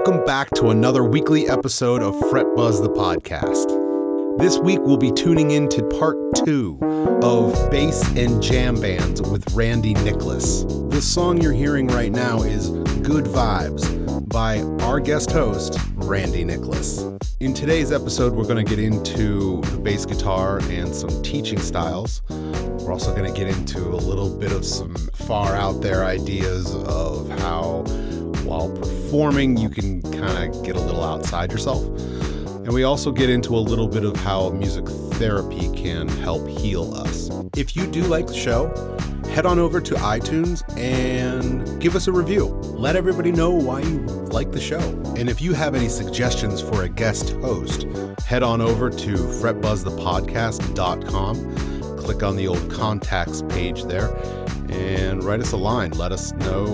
Welcome back to another weekly episode of Fret Buzz the podcast. This week we'll be tuning in to part 2 of Bass and Jam Bands with Randy Nicklas. The song you're hearing right now is Good Vibes by our guest host, Randy Nicklas. In today's episode, we're going to get into the bass guitar and some teaching styles. We're also going to get into a little bit of some far out there ideas of how, while performing, you can kind of get a little outside yourself. And we also get into a little bit of how music therapy can help heal us. If you do like the show, head on over to iTunes and give us a review. Let everybody know why you like the show. And if you have any suggestions for a guest host, head on over to fretbuzzthepodcast.com. Click on the old contacts page there and write us a line. Let us know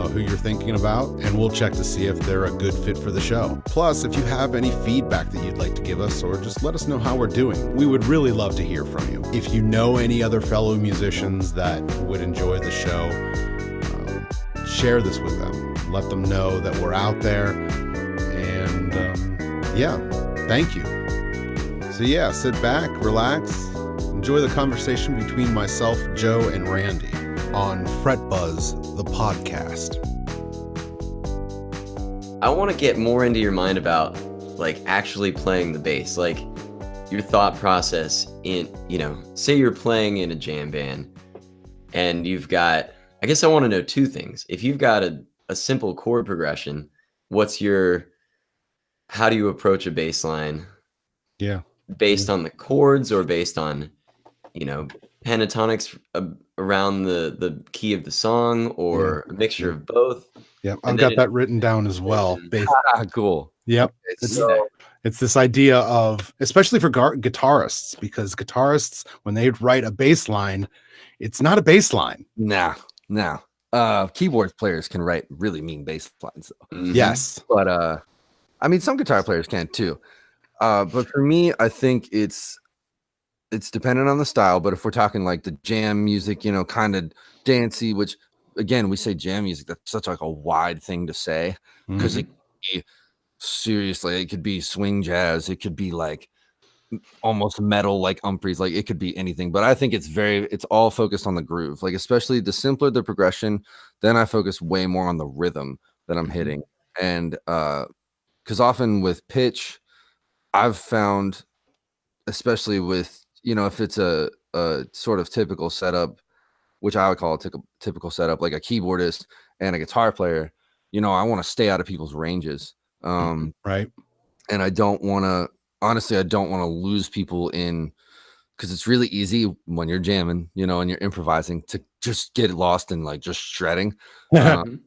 who you're thinking about, and we'll check to see if they're a good fit for the show. Plus, if you have any feedback that you'd like to give us, or just let us know how we're doing, we would really love to hear from you. If you know any other fellow musicians that would enjoy the show, share this with them. Let them know that we're out there, and thank you. So sit back, relax, enjoy the conversation between myself, Joe, and Randy on Fret Buzz, the podcast. I want to get more into your mind about actually playing the bass, your thought process in, say you're playing in a jam band and you've got, I guess I want to know two things. If you've got a simple chord progression, how do you approach a bass line? Yeah. Based on the chords or based on, pentatonics around the key of the song, or a mixture of both? Yeah, I've got that written down as well. Cool. Yep. It's this idea of, especially for guitarists, because guitarists, when they write a bass line, it's not a bass line. No. Keyboard players can write really mean bass lines, though. Mm-hmm. Yes. But some guitar players can too. But for me, I think it's dependent on the style. But if we're talking like the jam music, kind of dancey, which again, we say jam music, that's such a wide thing to say, because it could be seriously, it could be swing jazz, it could be like almost metal, like Humphreys, like it could be anything. But I think it's all focused on the groove, especially the simpler the progression, then I focus way more on the rhythm that I'm hitting. And because often with pitch, I've found, especially with, if it's a sort of typical setup, which I would call a typical setup, like a keyboardist and a guitar player, I want to stay out of people's ranges. Right. And I don't want to lose people in, because it's really easy when you're jamming, and you're improvising, to just get lost in just shredding. It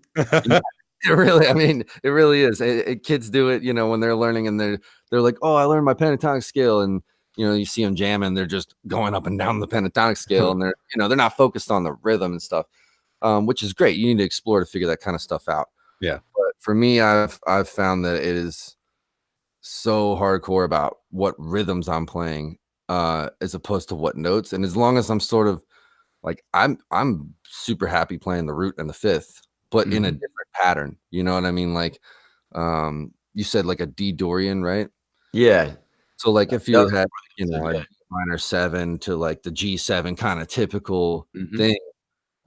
really is. Kids do it, when they're learning, and they're like, oh, I learned my pentatonic scale, and you see them jamming, they're just going up and down the pentatonic scale, and they're not focused on the rhythm and stuff, which is great. You need to explore to figure that kind of stuff out. Yeah. But for me, I've found that it is so hardcore about what rhythms I'm playing, as opposed to what notes. And as long as I'm sort of I'm super happy playing the root and the fifth, but in a different pattern. You know what I mean? You said a D Dorian, right? Yeah. So if you had, a D minor 7 to the G7 kind of typical thing,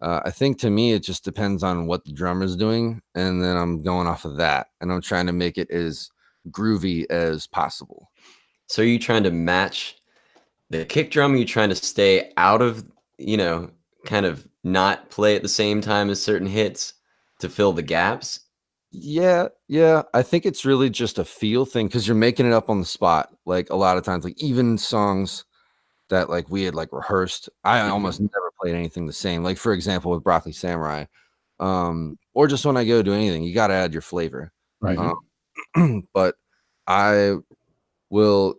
I think to me, it just depends on what the drummer's doing. And then I'm going off of that, and I'm trying to make it as groovy as possible. So are you trying to match the kick drum? Are you trying to stay out of, kind of not play at the same time as certain hits to fill the gaps? Yeah. I think it's really just a feel thing, because you're making it up on the spot. A lot of times, even songs that we had rehearsed, I almost never played anything the same. For example, with Broccoli Samurai, or just when I go do anything, you got to add your flavor. Right. But I will.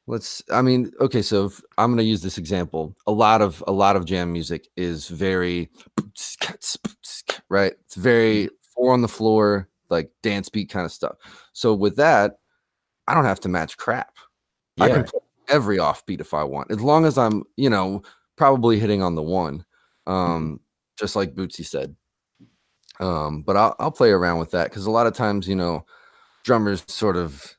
Okay, so I'm going to use this example. A lot of jam music is very right. It's very 4 on the floor, dance beat kind of stuff. So with that, I don't have to match crap. I can play every offbeat if I want, as long as I'm, probably hitting on the one, just like Bootsy said. But I'll play around with that because a lot of times, you know, drummers sort of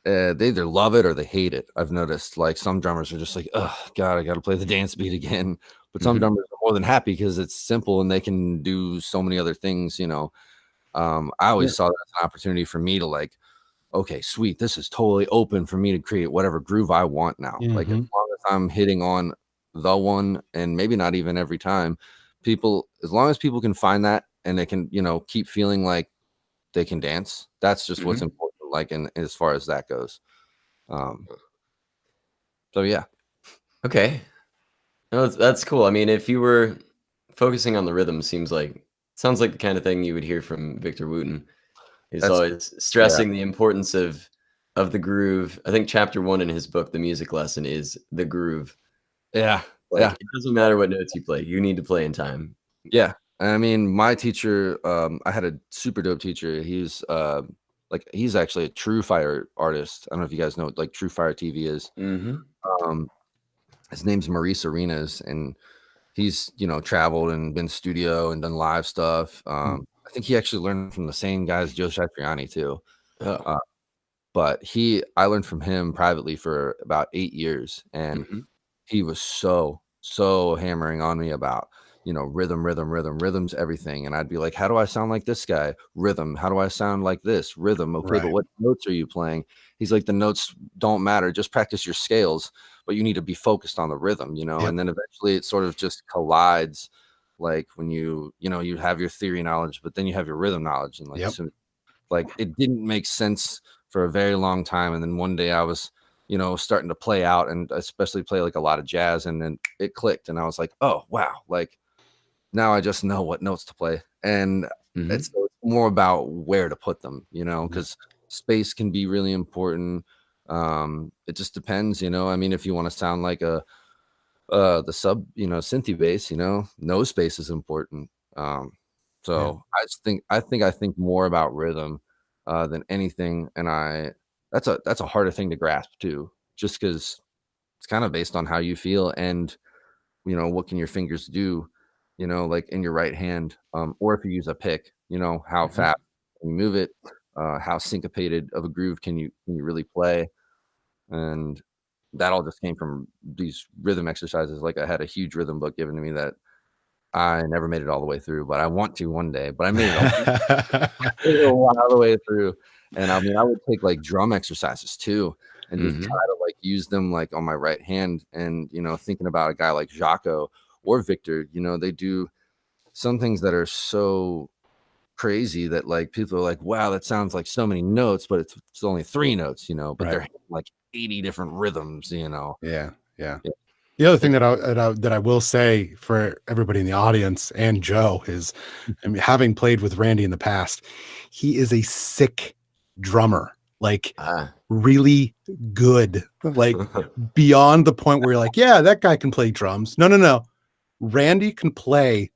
they either love it or they hate it. I've noticed like some drummers are just like, oh God, I got to play the dance beat again. But some Hmm. drummers are more than happy because it's simple and they can do so many other things, you know. I Yeah. always saw that as an opportunity for me to like, okay, sweet, this is totally open for me to create whatever groove I want now. Like as Hmm. long as I'm hitting on the one and maybe not even every time, people as long as people can find that and they can, you know, keep feeling like they can dance, that's just what's Hmm. important, like in as far as that goes. Um, so yeah. Okay. No, that's cool. I mean, if you were focusing on the rhythm, sounds like the kind of thing you would hear from Victor Wooten. He's That's always yeah, stressing the importance of the groove. I think chapter one in his book, The Music Lesson, is the groove. yeah, Like yeah, it doesn't matter what notes you play, you need to play in time. yeah. I mean, my teacher, I had a super dope teacher. Like he's actually a True Fire artist. I don't know if you guys know what like True Fire TV is. Hmm. Um, his name's Maurice Arenas, and he's, you know, traveled and been studio and done live stuff. I think he actually learned from the same guy as Joe Satriani too. Oh. Uh, but I learned from him privately for about 8 years, and Hmm. he was so hammering on me about, you know, rhythm's everything. And I'd be like, how do I sound like this guy? Rhythm. How do I sound like this? Rhythm. Okay, but Right. what notes are you playing? He's like, the notes don't matter. Just practice your scales, but you need to be focused on the rhythm, you know? Yep. And then eventually it sort of just collides. Like when you know, you have your theory knowledge, but then you have your rhythm knowledge. And like, Yep. so like it didn't make sense for a very long time. And then one day I was, you know, starting to play out and especially play like a lot of jazz. And then it clicked. And I was like, oh, wow. Like now I just know what notes to play. And Hmm. it's more about where to put them, you know, Yeah. because space can be really important. It just depends, you know. I mean, if you want to sound like the sub, you know, synthy bass, you know, no space is important. Um, Yeah. so I think more about rhythm than anything, and that's a harder thing to grasp too, just because it's kind of based on how you feel and you know what can your fingers do, you know, like in your right hand, or if you use a pick, you know, how Hmm. fast can you move it, how syncopated of a groove can you really play, and that all just came from these rhythm exercises. Like I had a huge rhythm book given to me that I never made it all the way through, but I want to one day. But I made it a lot of the way through. And I mean, I would take like drum exercises too and just try Hmm. to like use them like on my right hand. And, you know, thinking about a guy like Jaco or Victor, you know, they do some things that are so crazy that like people are like, wow, that sounds like so many notes, but it's only three notes, you know, but Right. they're like 80 different rhythms, you know. Yeah. Yeah. Yeah. The other thing It, that I will say for everybody in the audience and Joe is, I mean, having played with Randy in the past, he is a sick drummer, like Ah. really good, like beyond the point where you're like, yeah, that guy can play drums. No, no, no. Randy can play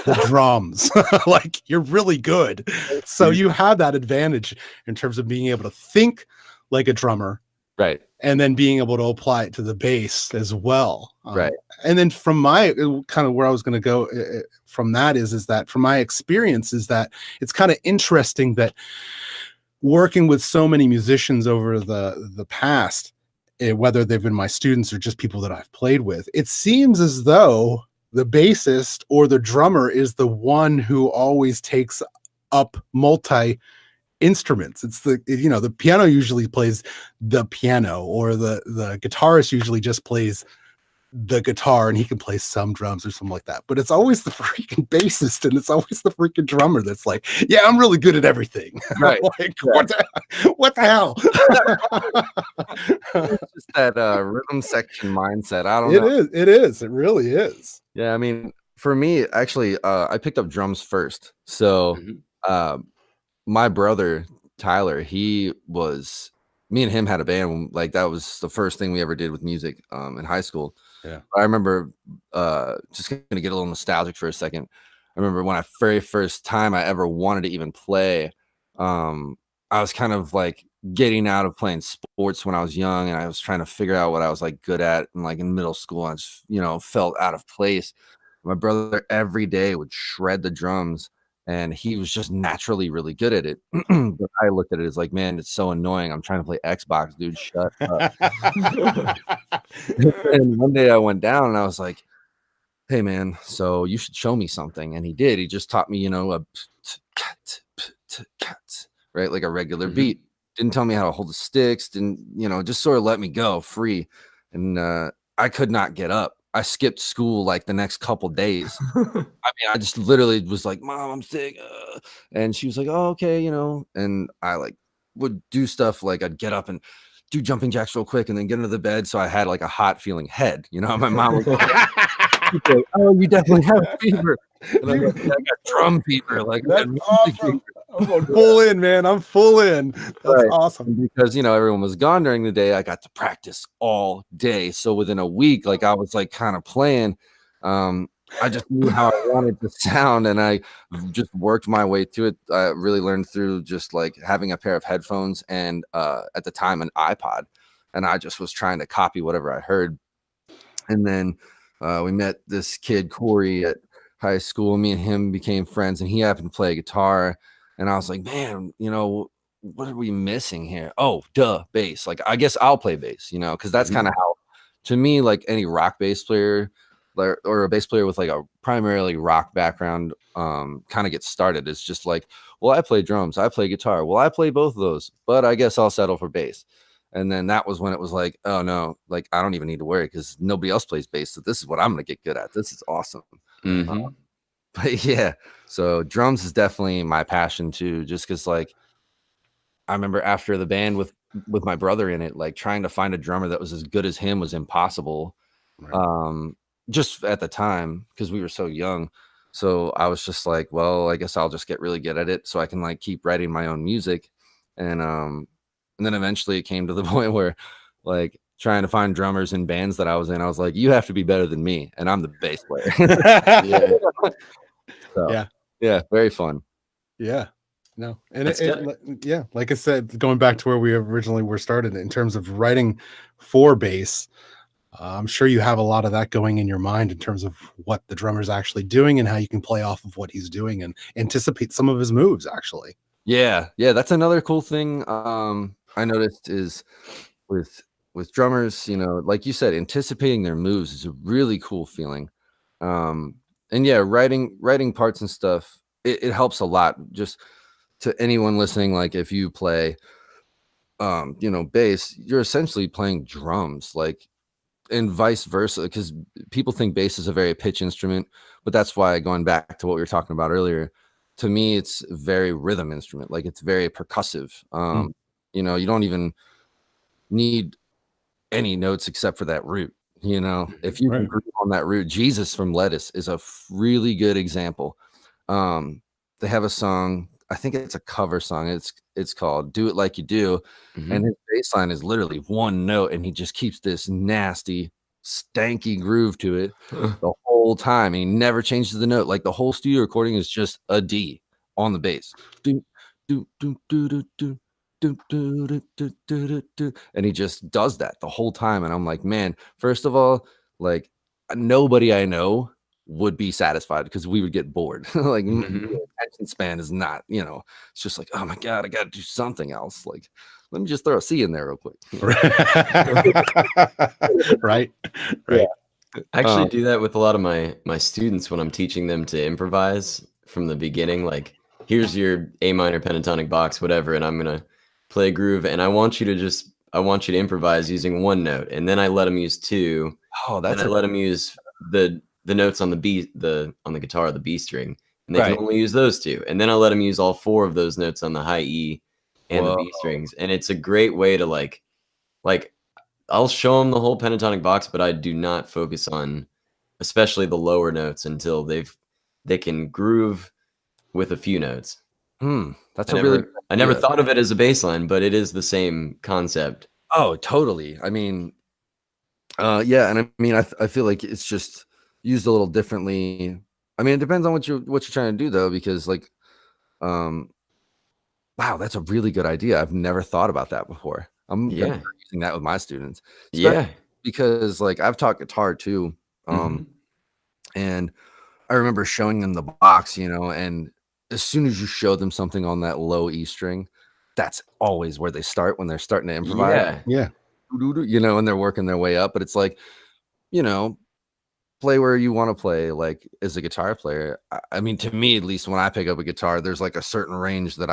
the drums. Like you're really good. So dude. you have that advantage in terms of being able to think like a drummer Right. and then being able to apply it to the bass as well. Right. And then from my kind of where I was going to go from that is that from my experience is that it's kind of interesting that working with so many musicians over the past, whether they've been my students or just people that I've played with, it seems as though the bassist or the drummer is the one who always takes up multi instruments. It's the piano usually plays the piano, or the guitarist usually just plays the guitar and he can play some drums or something like that. But it's always the freaking bassist and it's always the freaking drummer that's like, yeah, I'm really good at everything. Right. Like, Yeah. what the hell? It's just that rhythm section mindset. I don't It know. is. It is. It really is. Yeah, I mean, for me, actually, I picked up drums first. So, Mhm. uh, my brother Tyler, me and him had a band. Like that was the first thing we ever did with music in high school. Yeah. I remember just gonna get a little nostalgic for a second. I remember when I very first time I ever wanted to even play. Um, I was kind of like getting out of playing sports when I was young, and I was trying to figure out what I was like good at. And like in middle school, I just, you know, felt out of place. My brother every day would shred the drums, and he was just naturally really good at it. But I looked at it as like, man, it's so annoying. I'm trying to play Xbox, dude. Shut up. And one day I went down and I was like, hey man, so you should show me something. And he did. He just taught me, you know, right, like a regular beat. Didn't tell me how to hold the sticks, didn't, you know, just sort of let me go free. And I could not get up. I skipped school like the next couple days. I mean, I just literally was like, Mom, I'm sick. And she was like, oh, okay, you know, and I like would do stuff like I'd get up and do jumping jacks real quick and then get into the bed. So I had like a hot feeling head, you know. My mom was like, oh, you definitely have fever. And I got drum fever. Like, that's awesome. I'm going full in, man. I'm full in. That's awesome. And because, you know, everyone was gone during the day, I got to practice all day. So within a week, like I was like kind of playing. I just knew how I wanted to sound, and I just worked my way to it. I really learned through just like having a pair of headphones and at the time an iPod, and I just was trying to copy whatever I heard. And then we met this kid Corey at high school. Me and him became friends, and he happened to play guitar. And I was like, man, you know, what are we missing here? Oh, duh, bass. Like, I guess I'll play bass, you know, because that's kind of how, to me, like any rock bass player or a bass player with like a primarily rock background kind of gets started. It's just like, well, I play drums, I play guitar. Well, I play both of those, but I guess I'll settle for bass. And then that was when it was like, oh no, like I don't even need to worry because nobody else plays bass. So this is what I'm going to get good at. This is awesome. But yeah, so drums is definitely my passion too, just because like I remember after the band with my brother in it, like trying to find a drummer that was as good as him was impossible. Right. Just at the time because we were so young. So I was just like, well, I guess I'll just get really good at it so I can like keep writing my own music. And then eventually it came to the point where like trying to find drummers in bands that I was in, I was like, you have to be better than me, and I'm the bass player. Yeah. So, yeah, very fun. Yeah. No. And yeah, like I said, going back to where we originally were started in terms of writing for bass, I'm sure you have a lot of that going in your mind in terms of what the drummer's actually doing and how you can play off of what he's doing and anticipate some of his moves actually. Yeah. That's another cool thing I noticed is with drummers, you know, like you said, anticipating their moves is a really cool feeling. And yeah, writing parts and stuff, it helps a lot. Just to anyone listening, like if you play you know, bass, you're essentially playing drums, like, and vice versa, because people think bass is a very pitch instrument, but that's why, going back to what we were talking about earlier, to me it's a very rhythm instrument. Like it's very percussive. You know, you don't even need any notes except for that root. You know, if you can groove on that root, Jesus from Lettuce is a really good example. They have a song, I think it's a cover song. It's called "Do It Like You Do," and his bass line is literally one note, and he just keeps this nasty, stanky groove to it the whole time. And he never changes the note. Like the whole studio recording is just a D on the bass. Do do do do do do. And he just does that the whole time. And I'm like, man, first of all, like nobody I know would be satisfied because we would get bored. Like attention span is not, you know, it's just like, oh my God, I got to do something else. Like, let me just throw a C in there real quick. Right. I actually do that with a lot of my students when I'm teaching them to improvise from the beginning. Like, here's your A minor pentatonic box, whatever, and I'm gonna play a groove, and I want you to improvise using one note, and then I let them use two. Oh, that's I let them use the notes on the on the guitar, the B string, and they can only use those two. And then I let them use all four of those notes on the high E and the B strings. And it's a great way to like I'll show them the whole pentatonic box, but I do not focus on especially the lower notes until they can groove with a few notes. That's I never thought of it as a bass line, but it is the same concept. Oh, totally. I mean, yeah, and I mean, I feel like it's just used a little differently. I mean, it depends on what you're trying to do, though, because like, wow, that's a really good idea. I've never thought about that before. I'm gonna start using that with my students. Because like I've taught guitar too, and I remember showing them the box, you know, and as soon as you show them something on that low E string, that's always where they start when they're starting to improvise. Yeah. Yeah. You know, and they're working their way up. But it's like, you know, play where you want to play. Like as a guitar player, I mean, to me, at least when I pick up a guitar, there's like a certain range that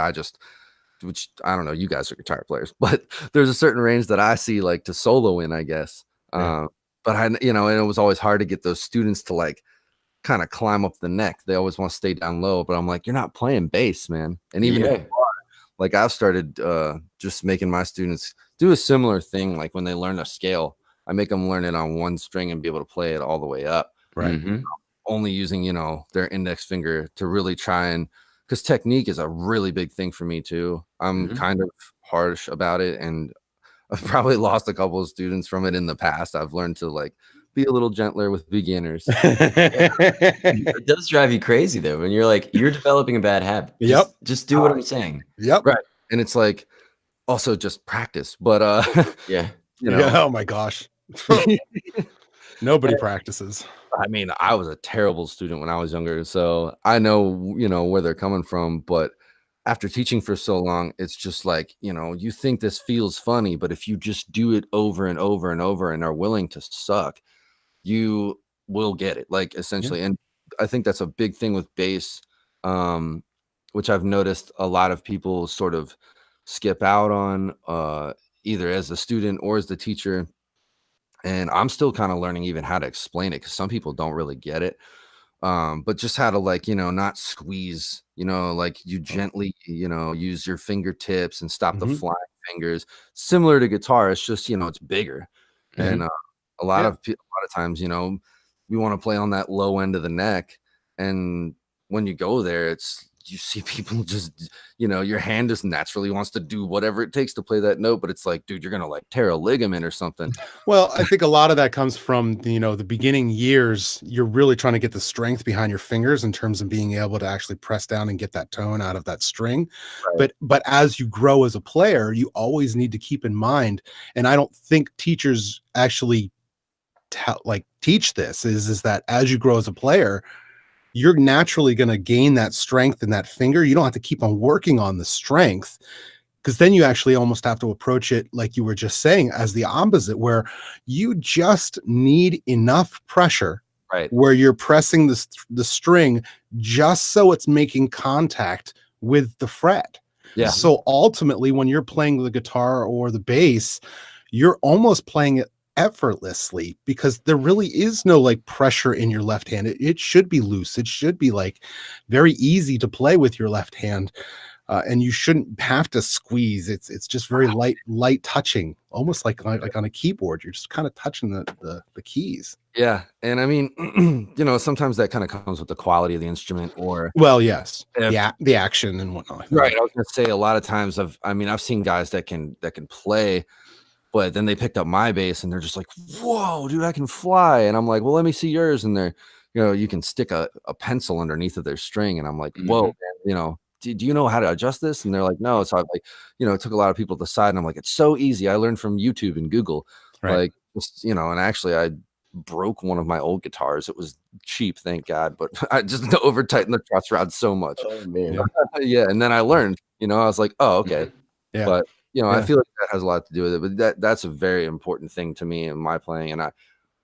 which I don't know, you guys are guitar players, but there's a certain range that I see like to solo in, I guess. Yeah. But you know, and it was always hard to get those students to like kind of climb up the neck. They always want to stay down low, but I'm like, you're not playing bass, man. And even if Yeah. you are, like I've started just making my students do a similar thing. Like when they learn a scale, I make them learn it on one string and be able to play it all the way up. Right. Mhm. Only using, you know, their index finger to really try and, because technique is a really big thing for me too. I'm Mhm. kind of harsh about it, and I've probably lost a couple of students from it in the past. I've learned to like be a little gentler with beginners. It does drive you crazy though when you're like, you're developing a bad habit. Yep. Just do what I'm saying. Yep. Right. And it's like also just practice. But Yeah. you know, Yeah. Oh my gosh. Nobody practices. I mean, I was a terrible student when I was younger, so I know, you know, where they're coming from. But after teaching for so long, it's just like, you know, you think this feels funny, but if you just do it over and over and over and are willing to suck, you will get it, like essentially. And I think that's a big thing with bass, um, which I've noticed a lot of people sort of skip out on, either as a student or as the teacher. And I'm still kind of learning even how to explain it because some people don't really get it. But just how to like, you know, not squeeze, you know, like you gently, you know, use your fingertips and stop the Mhm. flying fingers. Similar to guitar, it's just, you know, it's bigger. And a lot Yeah. a lot of times, you know, we want to play on that low end of the neck. And when you go there, it's you see people just, you know, your hand just naturally wants to do whatever it takes to play that note, but it's like, dude, you're gonna like tear a ligament or something. Well, I think a lot of that comes from, the beginning years. You're really trying to get the strength behind your fingers in terms of being able to actually press down and get that tone out of that string. Right. But as you grow as a player, you always need to keep in mind, and I don't think teachers actually teach this, is that as you grow as a player, you're naturally going to gain that strength in that finger. You don't have to keep on working on the strength, because then you actually almost have to approach it like you were just saying as the opposite, where you just need enough pressure Right. where you're pressing the string just so it's making contact with the fret. Yeah. So ultimately, when you're playing the guitar or the bass, you're almost playing it effortlessly, because there really is no like pressure in your left hand. It should be loose. It should be like very easy to play with your left hand. And you shouldn't have to squeeze. It's just very light touching, almost like on a keyboard. You're just kind of touching the keys. Yeah, and I mean, you know, sometimes that kind of comes with the quality of the instrument, or Well, yes, if, the action and whatnot. right. I was gonna say a lot of times I've seen guys that can play, but then they picked up my bass and they're just like, whoa, dude, I can fly. And I'm like, well, let me see yours. And they're, you know, you can stick a pencil underneath of their string, and I'm like, whoa, man, you know. Do you know how to adjust this? And they're like, no. So I like, you know, it took a lot of people to decide. And I'm like, it's so easy. I learned from YouTube and Google. Right. Like, just, you know, and actually I broke one of my old guitars. It was cheap, thank God, but I just over tightened the truss rod so much. Oh man. Yeah. Yeah. And then I learned, you know, I was like, oh, okay. Yeah. But you know, I Yeah. feel like that has a lot to do with it. But that's a very important thing to me in my playing. And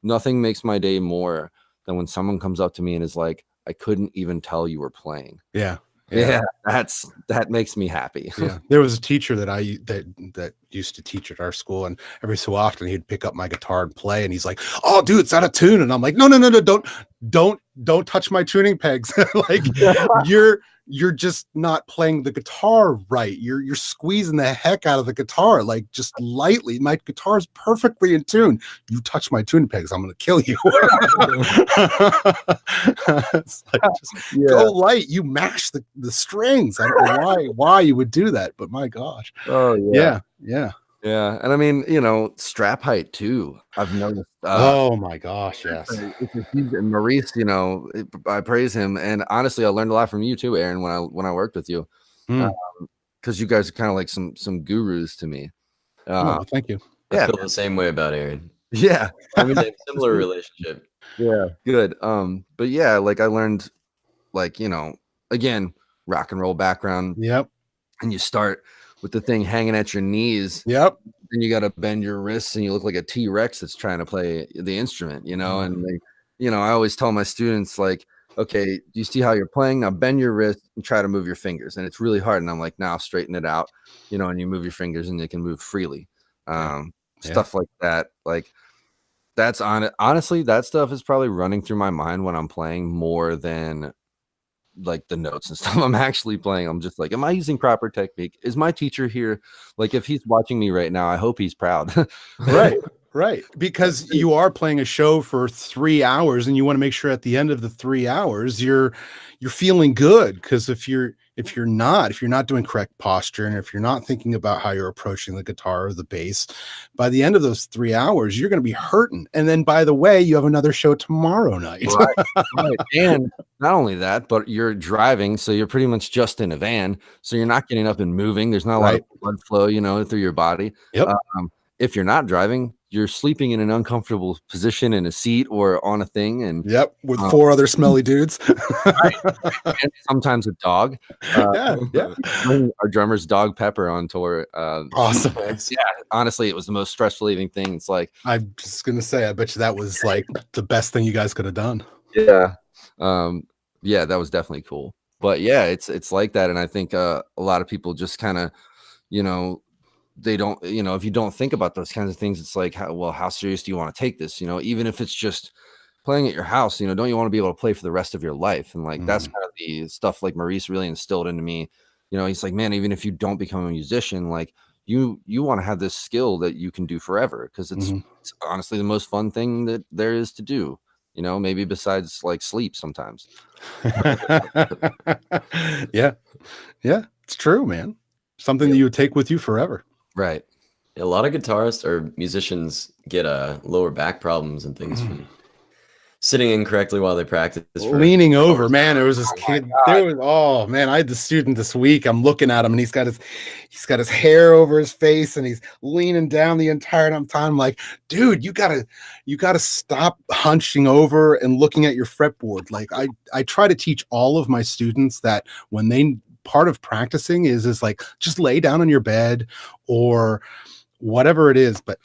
nothing makes my day more than when someone comes up to me and is like, I couldn't even tell you were playing. Yeah. Yeah, that makes me happy. Yeah. There was a teacher that used to teach at our school, and every so often he'd pick up my guitar and play, and he's like, "Oh, dude, it's out of tune." And I'm like, "No, don't touch my tuning pegs. Like you're just not playing the guitar right. You're squeezing the heck out of the guitar, like just lightly. My guitar is perfectly in tune. You touch my tuning pegs, I'm gonna kill you." It's like, just go light. You mash the strings. I don't know why you would do that, but my gosh. Oh yeah. Yeah. Yeah. And I mean, you know, strap height too. I've noticed. Oh my gosh, yes. And Maurice, you know, I praise him, and honestly, I learned a lot from you too, Aaron, when I worked with you, because you guys are kind of like some gurus to me. Oh, thank you. I feel the same way about Aaron. Yeah, I mean, they have a similar relationship. yeah, good. But yeah, like I learned, like, you know, again, rock and roll background, Yep. and you start with the thing hanging at your knees. Yep. Then you got to bend your wrists, and you look like a T-Rex that's trying to play the instrument, you know. And they, you know, I always tell my students, like, okay, do you see how you're playing? Now bend your wrist and try to move your fingers. And it's really hard. And I'm like, now straighten it out, you know, and you move your fingers and they can move freely. Stuff like that. Like, that's on it. Honestly, that stuff is probably running through my mind when I'm playing more than like the notes and stuff I'm actually playing. I'm just like, am I using proper technique? Is my teacher here? Like, if he's watching me right now, I hope he's proud. Right. Right. Because you are playing a show for 3 hours and you want to make sure at the end of the 3 hours you're feeling good. Because if you're not doing correct posture, and if you're not thinking about how you're approaching the guitar or the bass, by the end of those 3 hours, you're going to be hurting. And then, by the way, you have another show tomorrow night. Right. And not only that, but you're driving, so you're pretty much just in a van, so you're not getting up and moving. There's not a lot of blood flow, you know, through your body. Yep. If you're not driving, you're sleeping in an uncomfortable position in a seat or on a thing, and with 4 other smelly dudes. And sometimes a dog. Yeah. Our drummer's dog Pepper on tour. Awesome. Yeah, honestly, it was the most stress relieving thing. It's like, I'm just gonna say, I bet you that was like the best thing you guys could have done. yeah, yeah, that was definitely cool. But yeah, it's like that, and I think a lot of people just kind of, you know, they don't, you know, if you don't think about those kinds of things, it's like, how serious do you want to take this? You know, even if it's just playing at your house, you know, don't you want to be able to play for the rest of your life? And like, that's kind of the stuff like Maurice really instilled into me. You know, he's like, man, even if you don't become a musician, like you want to have this skill that you can do forever, because it's honestly the most fun thing that there is to do. You know, maybe besides like sleep sometimes. Yeah, it's true, man. Something that you would take with you forever. Right. A lot of guitarists or musicians get lower back problems and things from sitting incorrectly while they practice. Leaning over, man. There was this kid. Oh man, I had the student this week. I'm looking at him, and he's got his hair over his face, and he's leaning down the entire time. I'm like, dude, you gotta stop hunching over and looking at your fretboard. Like, I try to teach all of my students that when they part of practicing is like, just lay down on your bed or whatever it is, but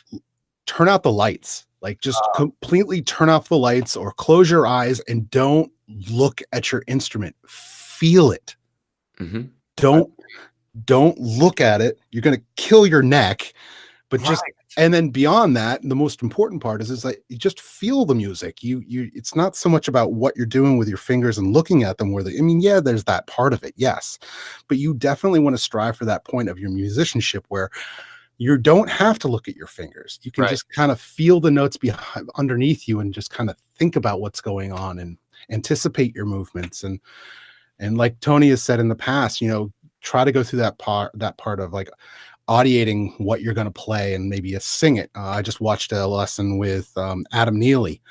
turn out the lights. Like, just completely turn off the lights or close your eyes and don't look at your instrument. Feel it. Don't look at it. You're going to kill your neck. But just, and then beyond that, the most important part is like, you just feel the music. It's not so much about what you're doing with your fingers and looking at them, yeah, there's that part of it. Yes. But you definitely want to strive for that point of your musicianship where you don't have to look at your fingers. You can just kind of feel the notes behind underneath you and just kind of think about what's going on and anticipate your movements. And like Tony has said in the past, you know, try to go through that part of like audiating what you're going to play and maybe sing it. I just watched a lesson with Adam Neely.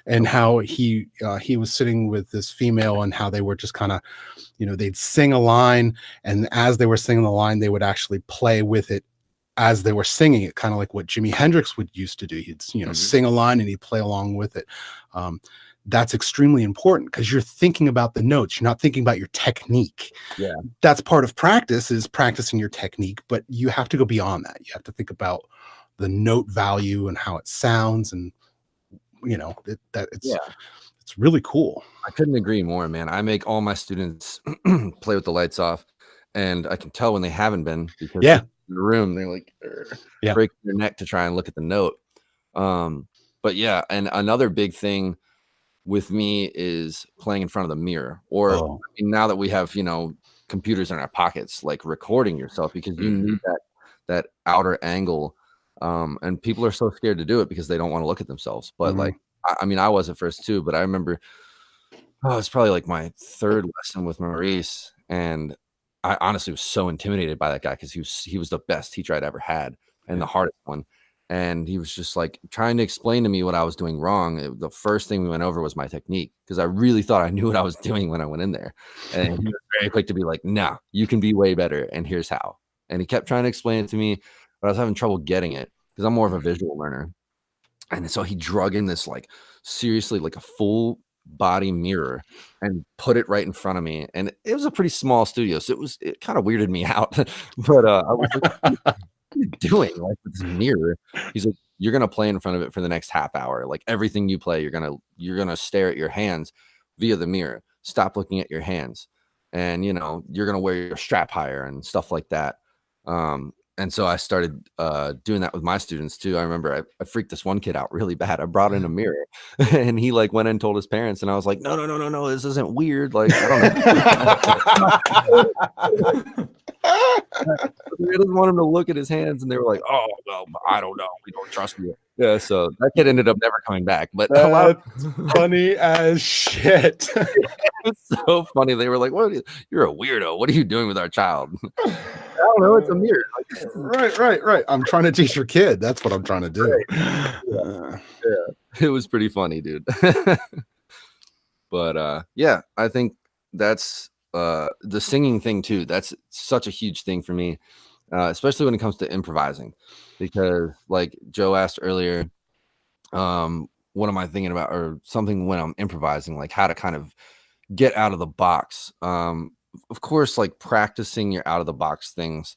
And how he was sitting with this female, and how they were just kind of, you know, they'd sing a line, and as they were singing the line, they would actually play with it as they were singing it, kind of like what Jimi Hendrix would used to do. He'd, you know, sing a line and he'd play along with it. That's extremely important because you're thinking about the notes. You're not thinking about your technique. Yeah. That's part of practice, is practicing your technique, but you have to go beyond that. You have to think about the note value and how it sounds, and you know, it's really cool. I couldn't agree more, man. I make all my students play with the lights off, and I can tell when they haven't been, because in the room they're like breaking their neck to try and look at the note. But yeah, and another big thing with me is playing in front of the mirror, or I mean, now that we have, you know, computers in our pockets, like recording yourself, because you need that outer angle. And people are so scared to do it because they don't want to look at themselves. But like, I mean, I was at first too, but I remember, it's probably like my third lesson with Maurice, and I honestly was so intimidated by that guy because he was the best teacher I'd ever had, and the hardest one. And he was just like trying to explain to me what I was doing wrong. The first thing we went over was my technique, because I really thought I knew what I was doing when I went in there. And he was very quick to be like, no, you can be way better, and here's how. And he kept trying to explain it to me, but I was having trouble getting it because I'm more of a visual learner. And so he drug in this, like, seriously, like a full body mirror and put it right in front of me. And it was a pretty small studio, so it kind of weirded me out. But I was like, what are you doing, like, with this mirror? He's like, you're gonna play in front of it for the next half hour. Like, everything you play, you're gonna stare at your hands via the mirror. Stop looking at your hands, and you're gonna wear your strap higher and stuff like that. And so I started doing that with my students too. I remember I freaked this one kid out really bad. I brought in a mirror and he like went and told his parents, and I was like, no, this isn't weird. Like, I don't know. I just want him to look at his hands, and they were like, oh, well, I don't know. We don't trust you. Yeah, so that kid ended up never coming back. But that's funny as shit. It's so funny. They were like, "What? You're a weirdo. What are you doing with our child?" I don't know. It's a mirror. Right. I'm trying to teach your kid. That's what I'm trying to do. Yeah. It was pretty funny, dude. But yeah, I think that's the singing thing too. That's such a huge thing for me, especially when it comes to improvising, because like Joe asked earlier, what am I thinking about, or something when I'm improvising, like how to kind of get out of the box. Of course, like practicing your out of the box things,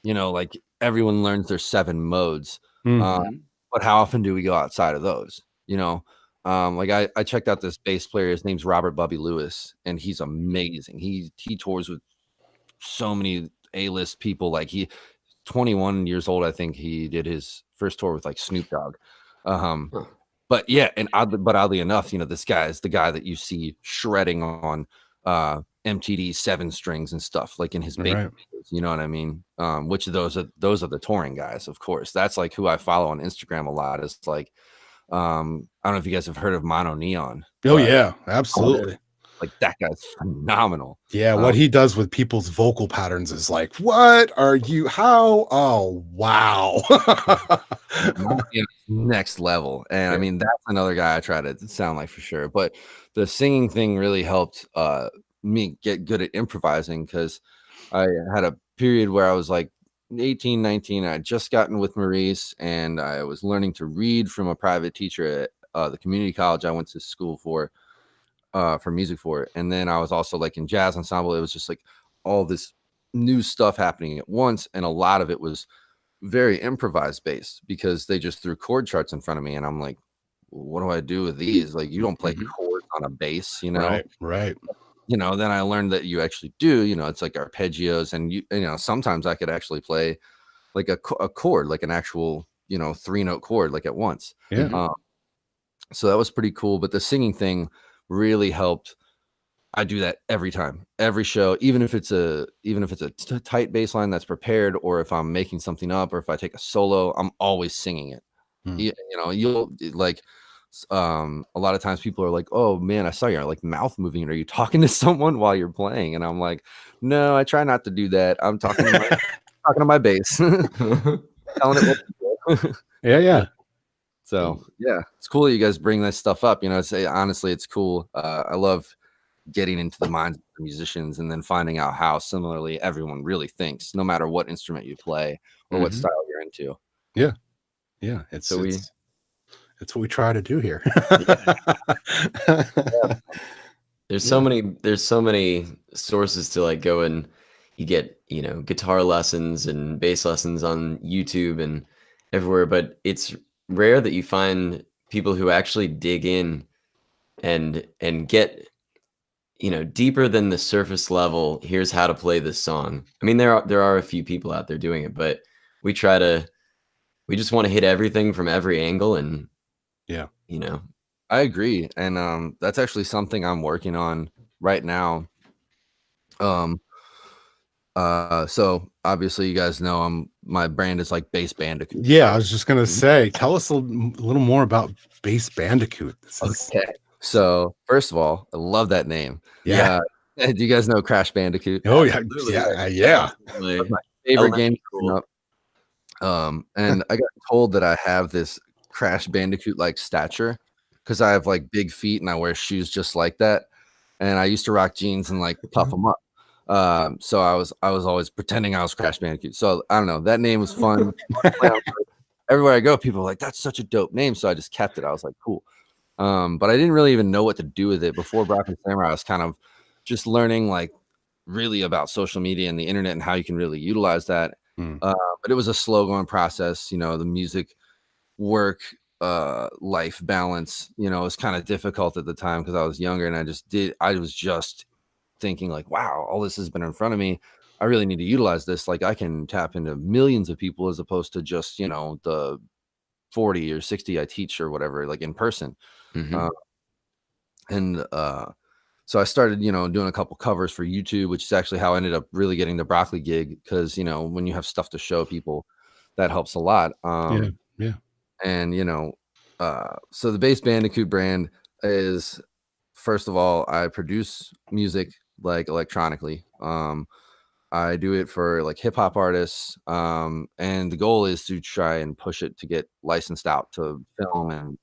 like everyone learns their 7 modes. But how often do we go outside of those? Like I checked out this bass player. His name's Robert Bubby Lewis, and he's amazing. He tours with so many A-list people. Like 21 years old, I think he did his first tour with like Snoop Dogg. But yeah, and oddly enough, this guy is the guy that you see shredding on MTD 7 strings and stuff, like in his bass videos, you know what I mean? Which those are the touring guys, of course. That's like who I follow on Instagram a lot. It's like I don't know if you guys have heard of Mono Neon. Oh yeah, absolutely. Like that guy's phenomenal. Yeah, what he does with people's vocal patterns is like, what are you? How? Oh wow. Next level. And I mean, that's another guy I try to sound like for sure. But the singing thing really helped me get good at improvising, because I had a period where I was like 18, 19. I had just gotten with Maurice, and I was learning to read from a private teacher at the community college I went to school for music for it. And then I was also like in jazz ensemble. It was just like all this new stuff happening at once, and a lot of it was very improvised based, because they just threw chord charts in front of me, and I'm like, what do I do with these? Like, you don't play chords on a bass, Right. Then I learned that you actually do. It's like arpeggios, and sometimes I could actually play like a chord, like an actual 3-note chord, like at once. So that was pretty cool. But the singing thing really helped. I do that every time, every show, even if it's a tight bass line that's prepared, or if I'm making something up, or if I take a solo, I'm always singing it. You'll like a lot of times people are like, oh man, I saw your like mouth moving. Are you talking to someone while you're playing? And I'm like, no, I try not to do that. I'm talking to my bass. Telling it what to do. Yeah. So yeah, it's cool that you guys bring this stuff up. Honestly, it's cool. I love getting into the minds of the musicians, and then finding out how similarly everyone really thinks, no matter what instrument you play or what style you're into. Yeah. It's what we try to do here. There's so many sources to like go, and you get guitar lessons and bass lessons on YouTube and everywhere, but it's rare that you find people who actually dig in and get deeper than the surface level. Here's how to play this song. I mean, there are a few people out there doing it, but we just want to hit everything from every angle. And I agree. And that's actually something I'm working on right now. So obviously you guys know my brand is like Bass Bandicoot. Yeah, I was just gonna say, tell us a little more about Bass Bandicoot. Okay. So first of all, I love that name. Yeah. Do you guys know Crash Bandicoot? Oh yeah. That's my favorite game growing up. And I got told that I have this Crash Bandicoot like stature, because I have like big feet and I wear shoes just like that. And I used to rock jeans and like puff them up. So I was always pretending I was Crash Bandicoot. So I don't know. That name was fun. Everywhere I go, people are like, "That's such a dope name." So I just kept it. I was like, "Cool." But I didn't really even know what to do with it before Broccoli Samurai. I was kind of just learning like really about social media and the internet and how you can really utilize that. Mm. But it was a slow going process. The music work life balance, was kind of difficult at the time because I was younger and I was just thinking like, wow, all this has been in front of me. I really need to utilize this. Like I can tap into millions of people as opposed to just, the 40 or 60 I teach or whatever, like in person. Mm-hmm. Uh, and So I started, doing a couple covers for YouTube, which is actually how I ended up really getting the Broccoli gig. Cause when you have stuff to show people, that helps a lot. Yeah. Yeah. And so the Bass Bandicoot brand is, first of all, I produce music like electronically. I do it for like hip hop artists, and the goal is to try and push it to get licensed out to film and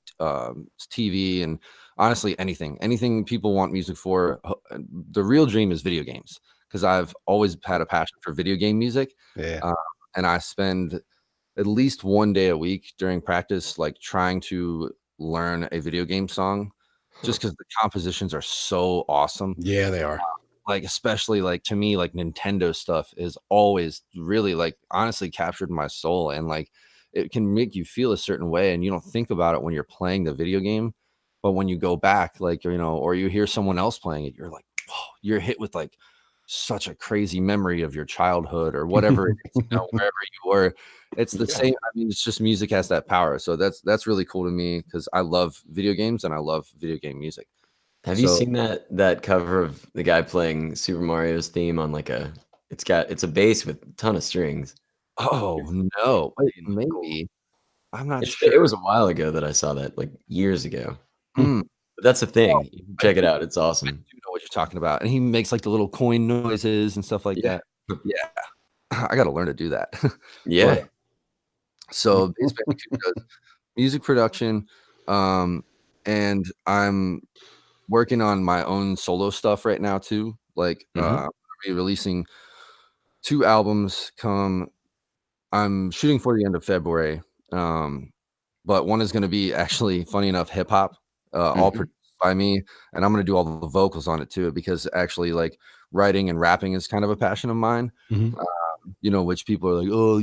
TV and honestly anything people want music for. The real dream is video games because I've always had a passion for video game music, Yeah. uh, and I spend at least one day a week during practice, like trying to learn a video game song, Huh. just because the compositions are so awesome. Yeah, they are. Like, especially like to me, like Nintendo stuff is always really like honestly captured my soul, and like it can make you feel a certain way, and you don't think about it when you're playing the video game, but when you go back, like or you hear someone else playing it, you're like, oh, you're hit with like such a crazy memory of your childhood or whatever it is, wherever you were. It's the Yeah. same. I mean, it's just music has that power. So that's really cool to me because I love video games and I love video game music. Have you So, seen that cover of the guy playing Super Mario's theme on like it's a bass with a ton of strings. oh It's no, wait, insanely cool. maybe I'm not It sure. was a while ago that I saw that, like years ago. Mm, But that's a well, thing. You can I check it do out. It's awesome. know what you're talking about, and he makes like the little coin noises and stuff like Yeah. that. Yeah, I got to learn to do that. But Yeah. so Bass Bandicoot does music production, um, and I'm working on my own solo stuff right now too. Like, Hmm. I'll be releasing 2 albums come I'm shooting for the end of February, but one is gonna be actually, funny enough, hip hop, all Hmm. produced by me, and I'm gonna do all the vocals on it too because actually, like, writing and rapping is kind of a passion of mine, Mhm. which people are like, "Oh,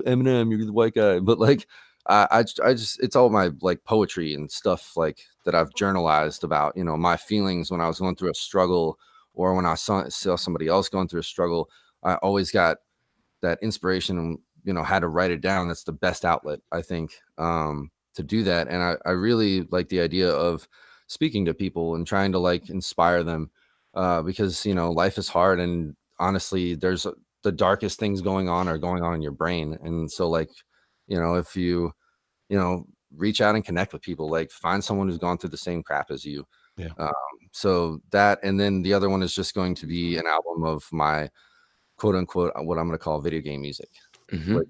Eminem, you're the white guy," but, like, I just it's all my, like, poetry and stuff, like, that I've journalized about, my feelings when I was going through a struggle or when I saw somebody else going through a struggle. I always got that inspiration and had to write it down. That's the best outlet, I think, to do that. And I really like the idea of speaking to people and trying to like inspire them, because life is hard, and honestly the darkest things going on are going on in your brain. And so like if you know reach out and connect with people, like find someone who's gone through the same crap as you. Yeah. um, so that, and then the other one is just going to be an album of my quote unquote what I'm going to call video game music, which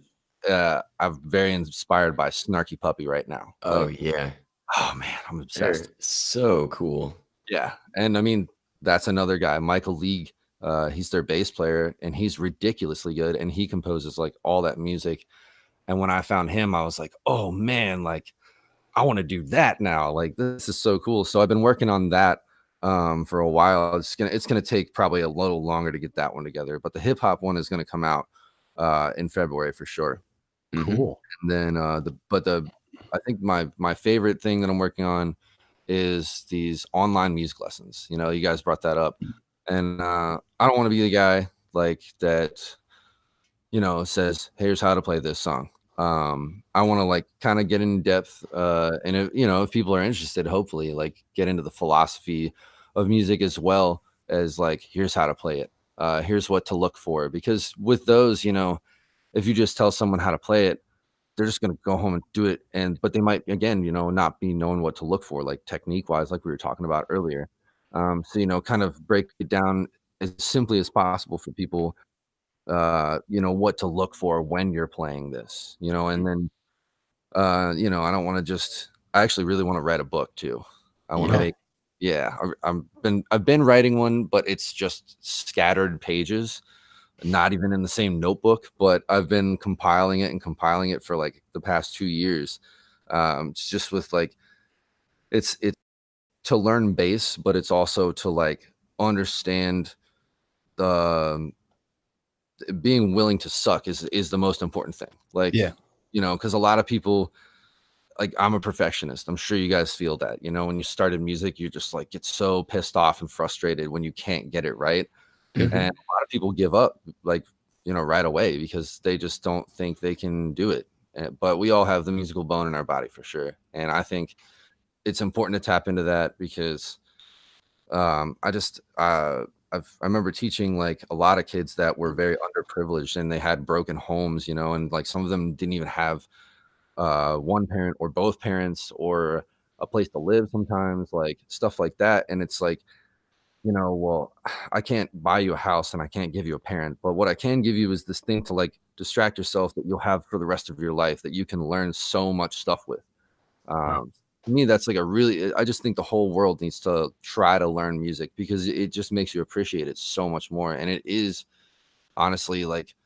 Hmm. I'm very inspired by Snarky Puppy right now. Oh Like, yeah. oh man, I'm They're obsessed. so cool. Yeah, and I mean that's another guy, Michael League. He's their bass player, and he's ridiculously good, and he composes like all that music. And when I found him, I was like, oh man, like I want to do that now. Like this is so cool. So I've been working on that for a while. It's gonna take probably a little longer to get that one together, but the hip hop one is gonna come out in February for sure. Hmm. Cool. And then the I think my favorite thing that I'm working on is these online music lessons. You guys brought that up, and I don't want to be the guy like that says, "Here's how to play this song." I want to like kind of get in depth, and if people are interested, hopefully like get into the philosophy of music as well as like here's how to play it. Here's what to look for, because with those, if you just tell someone how to play it, they're just gonna go home and do it, but they might again, not be knowing what to look for, like technique wise, like we were talking about earlier. So kind of break it down as simply as possible for people, what to look for when you're playing this, and then, I don't want to just, I actually really want to write a book too. I want to Yeah. make, yeah, I've been writing one, but it's just scattered pages, not even in the same notebook, but I've been compiling it for like the past 2 years. It's just with like, it's to learn bass, but it's also to like understand the being willing to suck is the most important thing. Like, Yeah. you know, because a lot of people, like, I'm a perfectionist. I'm sure you guys feel that, you know, when you started music, you just like get so pissed off and frustrated when you can't get it right. Mhm. And a lot of people give up, like, you know, right away because they just don't think they can do it. But we all have the musical bone in our body for sure. And I think it's important to tap into that because I just I remember teaching like a lot of kids that were very underprivileged and they had broken homes, you know, and like some of them didn't even have one parent or both parents or a place to live sometimes, like stuff like that. And it's like, you know, well, I can't buy you a house and I can't give you a parent, but what I can give you is this thing to like distract yourself that you'll have for the rest of your life that you can learn so much stuff with. Wow. To me, that's like a really, I just think the whole world needs to try to learn music because it just makes you appreciate it so much more. And it is honestly like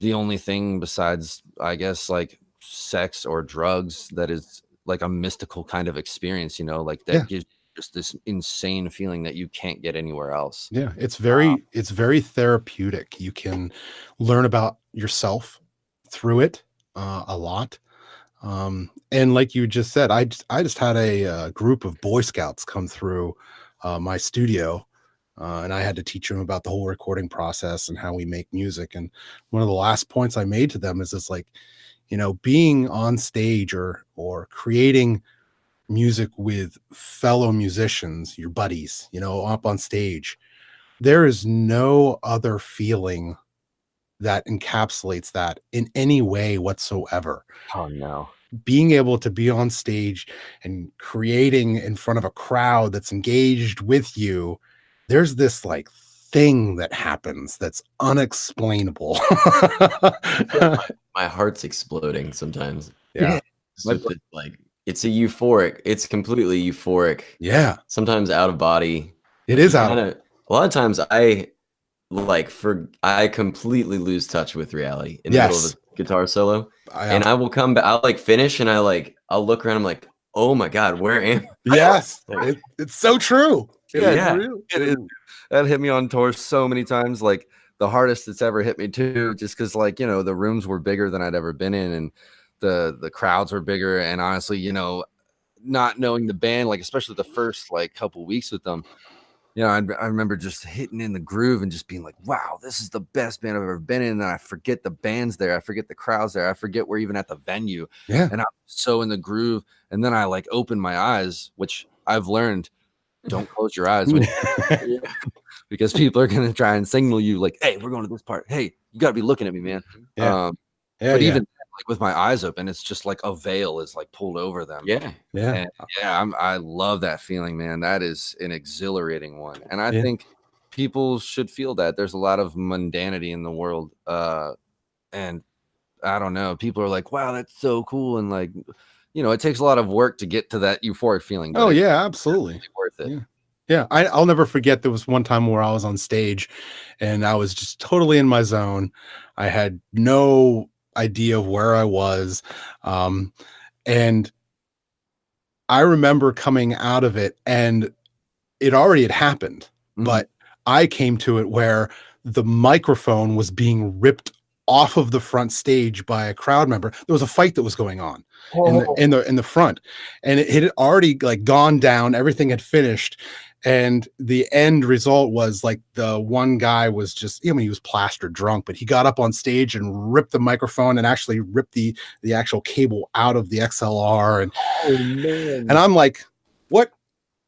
the only thing besides, I guess, like sex or drugs that is like a mystical kind of experience, you know, like Yeah. that gives you just this insane feeling that you can't get anywhere else. Yeah, it's very therapeutic. You can learn about yourself through it a lot. And like you just said, I just had a group of Boy Scouts come through my studio, and I had to teach them about the whole recording process and how we make music. And one of the last points I made to them is it's like, being on stage or creating music with fellow musicians, your buddies, up on stage. There is no other feeling that encapsulates that in any way whatsoever. Oh no. Being able to be on stage and creating in front of a crowd that's engaged with you, there's this like thing that happens that's unexplainable. My heart's exploding sometimes. Yeah. Just with the, like, it's a euphoric. It's completely euphoric. Yeah. Sometimes out of body. It is You out of kinda, a lot of times I completely lose touch with reality in the middle of Yes. a guitar solo, and I I will come back. I'll like finish, and I'll look around. I'm like, oh my god, where am I? yes. Like, It's so true. Yeah, It's yeah, real. it is. That hit me on tour so many times. Like the hardest it's ever hit me too, just because like, you know, the rooms were bigger than I'd ever been in and the crowds were bigger. And honestly, you know, not knowing the band, like especially the first like couple weeks with them, you know, I remember just hitting in the groove and just being like, wow, this is the best band I've ever been in. And I forget the band's there. I forget the crowd's there. I forget we're even at the venue. Yeah. And I'm so in the groove. And then I like open my eyes, which I've learned, don't close your eyes when yeah, because people are going to try and signal you like, hey, we're going to this part. Hey, you got to be looking at me, man. Yeah. Yeah. But Yeah. even like with my eyes open, it's just like a veil is like pulled over them. yeah. Yeah. And yeah, I love that feeling, man. That is an exhilarating one. And I Yeah. think people should feel that. There's a lot of mundanity in the world. And I don't know. People are like, wow, that's so cool. And like, you know, it takes a lot of work to get to that euphoric feeling. But Oh it's yeah, absolutely. worth it. Yeah. Yeah, I'll never forget there was one time where I was on stage and I was just totally in my zone. I had no idea of where I was. And I remember coming out of it and it already had happened, but I came to it where the microphone was being ripped off of the front stage by a crowd member. There was a fight that was going on in the front, and it had already like gone down. Everything had finished, and the end result was like the one guy was just, I mean, he was plastered drunk, but he got up on stage and ripped the microphone and actually ripped the actual cable out of the XLR, and I'm like,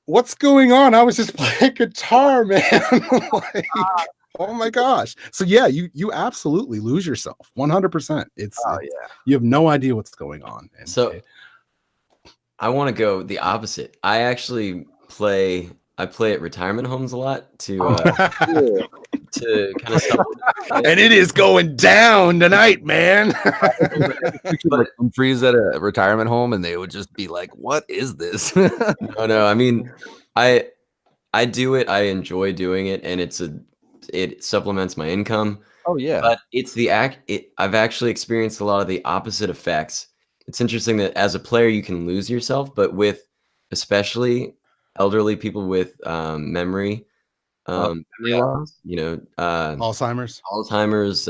what's going on? I was just playing guitar, man. Like, oh my gosh. So yeah, you absolutely lose yourself 100%. It's you have no idea what's going on. And So I want to go the opposite. I play at retirement homes a lot to kind of and it is going down tonight, man. Like freeze at a retirement home and they would just be like, what is this? no, I mean, I do it. I enjoy doing it, and it supplements my income. Oh yeah. But it's I've actually experienced a lot of the opposite effects. It's interesting that as a player you can lose yourself, but with especially elderly people with memory Yeah. loss, Alzheimer's. Alzheimer's,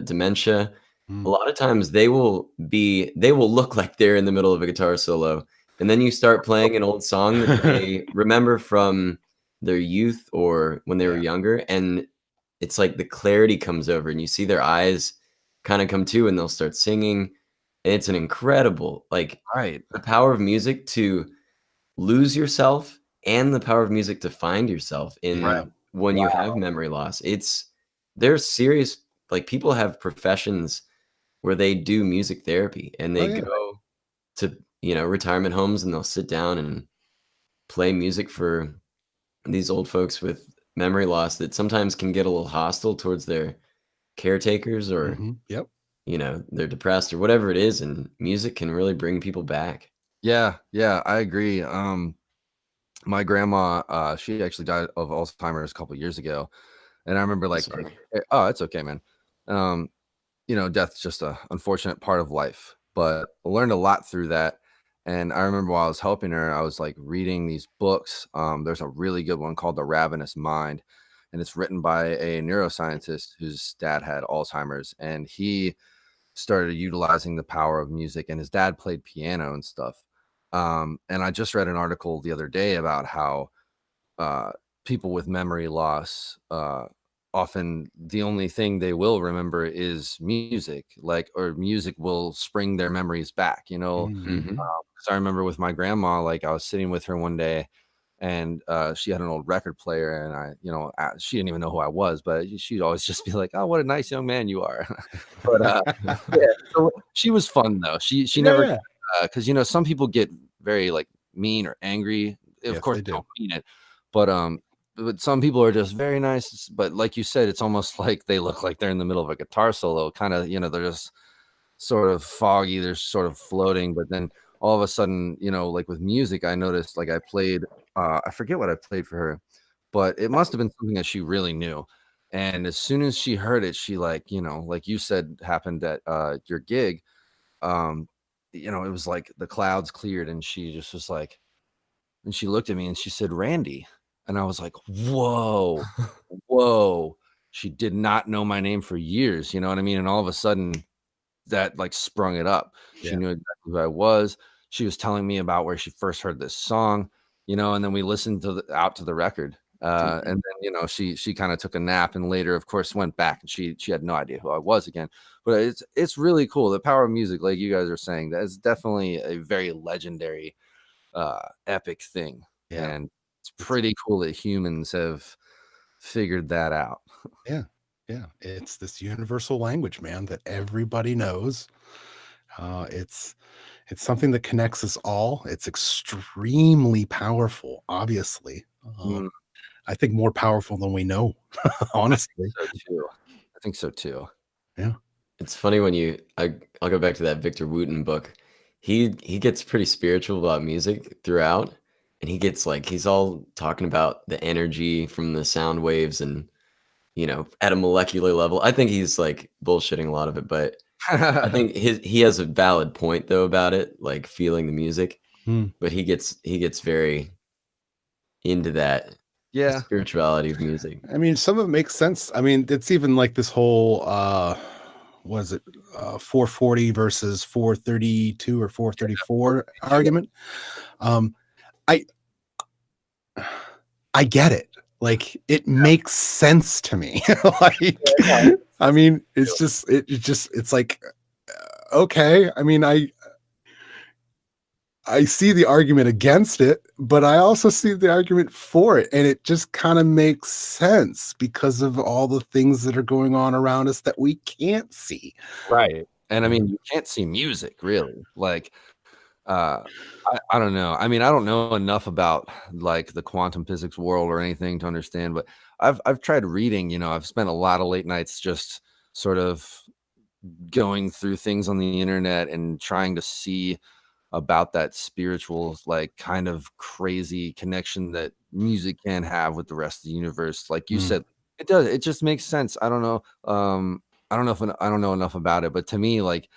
dementia. A Mm. lot of times they will look like they're in the middle of a guitar solo, and then you start playing an old song that they remember from their youth or when they were Yeah. younger, and it's like the clarity comes over and you see their eyes kind of come to and they'll start singing. And it's an incredible, like, Right. the power of music to lose yourself and the power of music to find yourself Yeah. in when you have memory loss. There's serious, like, people have professions where they do music therapy and Oh they yeah. go to, retirement homes and they'll sit down and play music for these old folks with memory loss that sometimes can get a little hostile towards their caretakers or, Yep. they're depressed or whatever it is. And music can really bring people back. Yeah, I agree. My grandma, she actually died of Alzheimer's a couple years ago, and I remember like, Sorry. oh, it's okay, man. Um, death's just a unfortunate part of life, but I learned a lot through that. And I remember while I was helping her, I was like reading these books. There's a really good one called The Ravenous Mind, and it's written by a neuroscientist whose dad had Alzheimer's, and he started utilizing the power of music, and his dad played piano and stuff. And I just read an article the other day about how uh, people with memory loss, often the only thing they will remember is music, like, or music will spring their memories back, Mm. Hmm. 'cause I remember with my grandma, like I was sitting with her one day, and she had an old record player, and she didn't even know who I was, but she'd always just be like, "Oh, what a nice young man you are." But yeah, so she was fun though. She Yeah, never, yeah. because some people get very like mean or angry. Of Yes, course, they they do. don't mean it, but some people are just very nice. But like you said, it's almost like they look like they're in the middle of a guitar solo. Kind of, they're just sort of foggy. They're sort of floating. But then all of a sudden, like with music, I noticed like I played. I forget what I played for her, but it must have been something that she really knew. And as soon as she heard it, she like, like you said happened at your gig, um, it was like the clouds cleared and she just was like, and she looked at me and she said, "Randy." And I was like, whoa, whoa. She did not know my name for years, you know what I mean? And all of a sudden that like sprung it up. She Yeah. knew exactly who I was. She was telling me about where she first heard this song, and then we listened out to the record. And then she kind of took a nap, and later, of course, went back, and she had no idea who I was again. But it's really cool. The power of music, like you guys are saying, that is definitely a very legendary, epic thing, Yeah. and it's It's pretty cool that humans have figured that out. yeah. Yeah. It's this universal language, man, that everybody knows. It's something that connects us all. It's extremely powerful, obviously. Mm, I think more powerful than we know, honestly. so too. I think so too. Yeah. It's funny when I'll go back to that Victor Wooten book. He gets pretty spiritual about music throughout, and he's all talking about the energy from the sound waves and, at a molecular level. I think he's like bullshitting a lot of it, but I think he has a valid point though about it, like feeling the music. Hmm. But he gets very into that Yeah. spirituality of music. I mean, some of it makes sense. I mean, it's even like this whole what is it, 440 versus 432 or 434 argument. Um, I I get it. Like it makes sense to me. Like, I mean, it's like okay. I mean, I see the argument against it, but I also see the argument for it. And it just kind of makes sense because of all the things that are going on around us that we can't see. Right. And I mean, you can't see music really. Like, uh, I don't know. I mean, I don't know enough about like the quantum physics world or anything to understand, but I've tried reading, I've spent a lot of late nights just sort of going through things on the internet and trying to see about that spiritual, like kind of crazy connection that music can have with the rest of the universe. Like you Mm. said, it does. It just makes sense. I don't know. I don't know if I don't know enough about it, but to me, like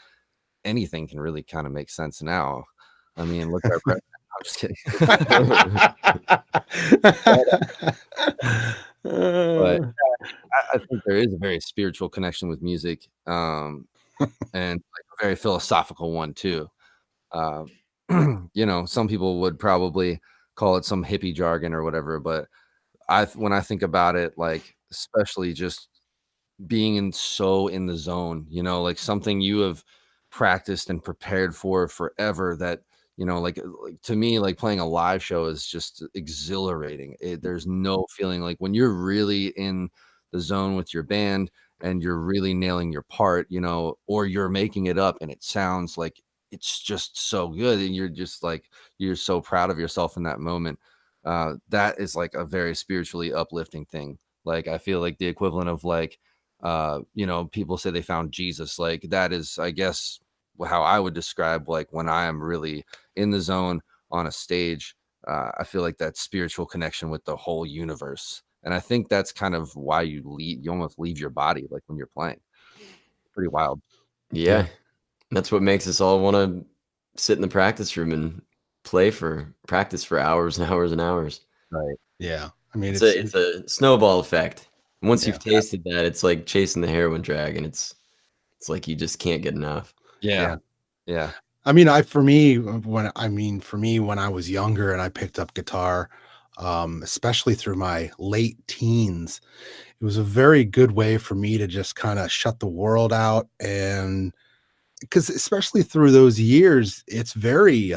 anything can really kind of make sense now. I mean, look at our I'm just kidding. But I think there is a very spiritual connection with music, and like a very philosophical one too. Uh, some people would probably call it some hippie jargon or whatever, but when I think about it, like especially just being so in the zone, like something you have practiced and prepared for forever that, like to me, like playing a live show is just exhilarating. There's no feeling like when you're really in the zone with your band and you're really nailing your part, or you're making it up and it sounds like it's just so good and you're just like, you're so proud of yourself in that moment. That is like a very spiritually uplifting thing. Like I feel like the equivalent of like, people say they found Jesus. Like that is, I guess, how I would describe like when I am really in the zone on a stage. I feel like that spiritual connection with the whole universe, and I think that's kind of why you almost leave your body like when you're playing. Pretty wild. Yeah. That's what makes us all want to sit in the practice room and practice for hours and hours and hours. Right. Yeah. I mean, It's a snowball effect. Once you've Yeah. tasted that, it's like chasing the heroin drag, and it's like you just can't get enough. Yeah. I mean, for me, when I was younger and I picked up guitar, especially through my late teens, it was a very good way for me to just kind of shut the world out. And because especially through those years, it's very,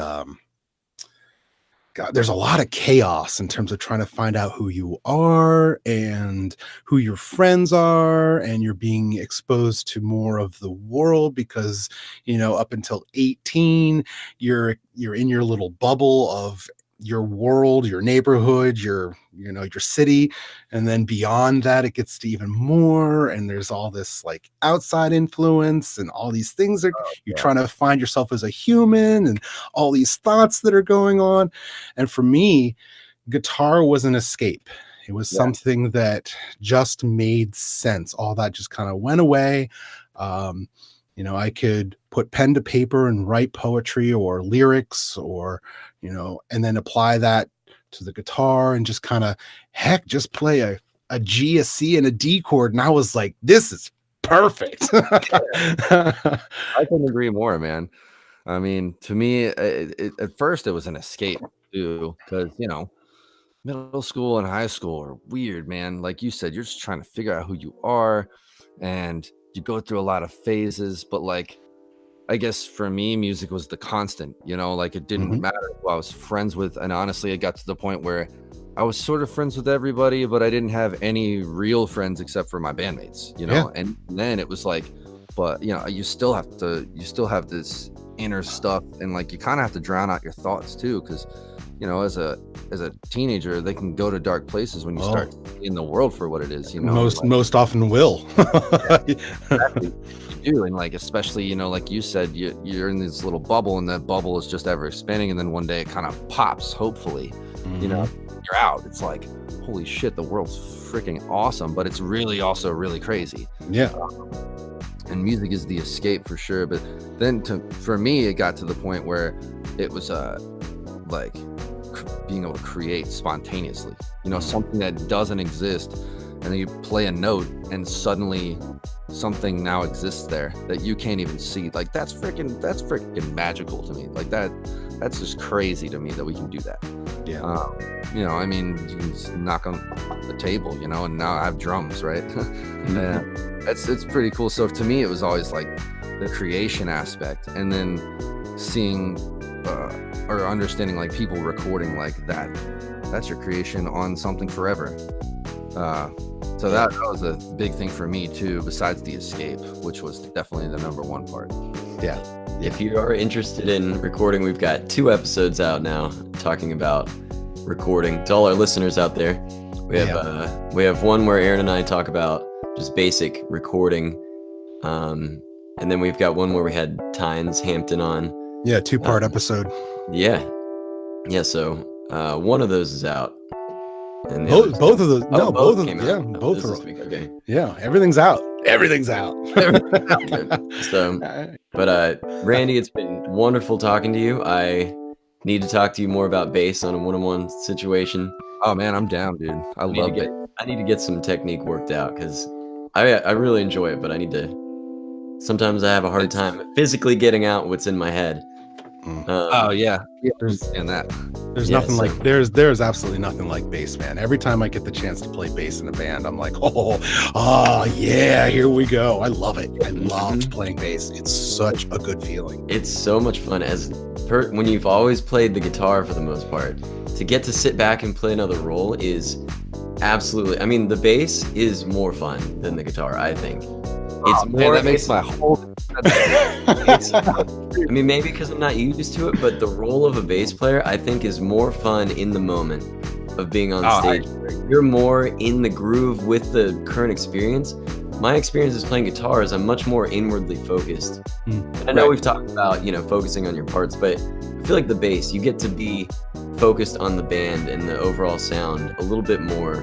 God, there's a lot of chaos in terms of trying to find out who you are and who your friends are, and you're being exposed to more of the world because, up until 18, you're in your little bubble of your world, your neighborhood, your city, and then beyond that it gets to even more, and there's all this like outside influence and all these things that you're trying to find yourself as a human and all these thoughts that are going on. And for me, guitar was an escape. It was something that just made sense. All that just kind of went away. I could put pen to paper and write poetry or lyrics or, and then apply that to the guitar and just kind of, just play a G, a C, and a D chord. And I was like, this is perfect. I couldn't agree more, man. I mean, to me, at first it was an escape too, because, middle school and high school are weird, man. Like you said, you're just trying to figure out who you are and you go through a lot of phases, but like, I guess for me, music was the constant, like it didn't matter who I was friends with. And honestly, it got to the point where I was sort of friends with everybody, but I didn't have any real friends except for my bandmates, and then it was like, but you still have this inner stuff, and like you kind of have to drown out your thoughts too, because as a teenager, they can go to dark places when you start seeing the world for what it is. Most often will. Exactly. You do, and like especially like you said, you're in this little bubble, and that bubble is just ever expanding, and then one day it kind of pops. Hopefully, you're out. It's like, holy shit, the world's freaking awesome, but it's really also really crazy. Yeah. And music is the escape for sure. But then for me, it got to the point where it was like being able to create spontaneously, something that doesn't exist, and then you play a note and suddenly something now exists there that you can't even see. Like that's freaking magical to me. Like that's just crazy to me that we can do that. Yeah. I mean, you can just knock on the table, and now I have drums, right? It's pretty cool. So to me, it was always like the creation aspect, and then seeing or understanding like people recording like that's your creation on something forever. So that was a big thing for me too, besides the escape, which was definitely the number one part. Yeah. If you are interested in recording, we've got 2 episodes out now talking about recording. To all our listeners out there, we have one where Aaron and I talk about just basic recording, and then we've got one where we had Tynes Hampton on. Yeah, 2-part episode. Yeah. So one of those is out. And both of those. No, both of them. came out. Yeah, Oh, both this are. this week. Okay. Yeah, everything's out. Everything's out. So, but Randy, it's been wonderful talking to you. I need to talk to you more about bass on a one-on-one situation. Oh man, I'm down, dude. I love it. I need to get some technique worked out because I really enjoy it, but I need to. Sometimes I have a hard time physically getting out what's in my head. Oh yeah, There's that. There's nothing like there's absolutely nothing like bass, man. Every time I get the chance to play bass in a band, I'm like, oh yeah, here we go. I love it. I loved playing bass. It's such a good feeling. It's so much fun when you've always played the guitar for the most part. To get to sit back and play another role is absolutely. I mean, the bass is more fun than the guitar, I think. It's more. That makes my whole. I mean, maybe because I'm not used to it, but the role of a bass player, I think, is more fun in the moment of being on stage. You're more in the groove with the current experience. My experience is playing guitar is I'm much more inwardly focused. And I know we've talked about, focusing on your parts, but I feel like the bass, you get to be focused on the band and the overall sound a little bit more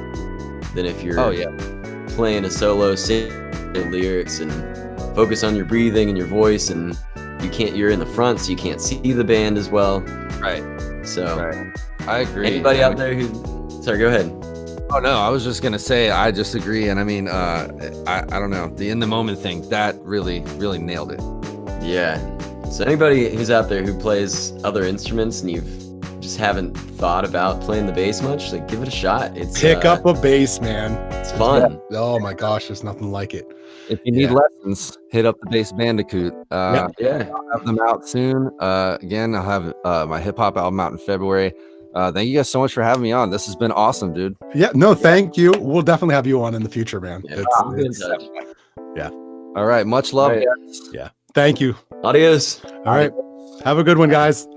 than if you're playing a solo, singing lyrics and focus on your breathing and your voice, and you're in the front, so you can't see the band as well. Right. So I agree. Anybody out there sorry, go ahead. Oh no, I was just gonna say I just agree, and I mean, I don't know, the in the moment thing that really nailed it. Yeah. So anybody who's out there who plays other instruments and you've just haven't thought about playing the bass much, like give it a shot. Pick up a bass, man. It's fun. Yeah. Oh my gosh, there's nothing like it. If you need lessons, hit up the Bass Bandicoot. Yeah. I'll have them out soon. Again, I'll have my hip hop album out in February. Thank you guys so much for having me on. This has been awesome, dude. Yeah, no, thank you. We'll definitely have you on in the future, man. Yeah. Yeah. All right. Much love, guys. Yeah. Thank you. Adios. All right. Have a good one, guys.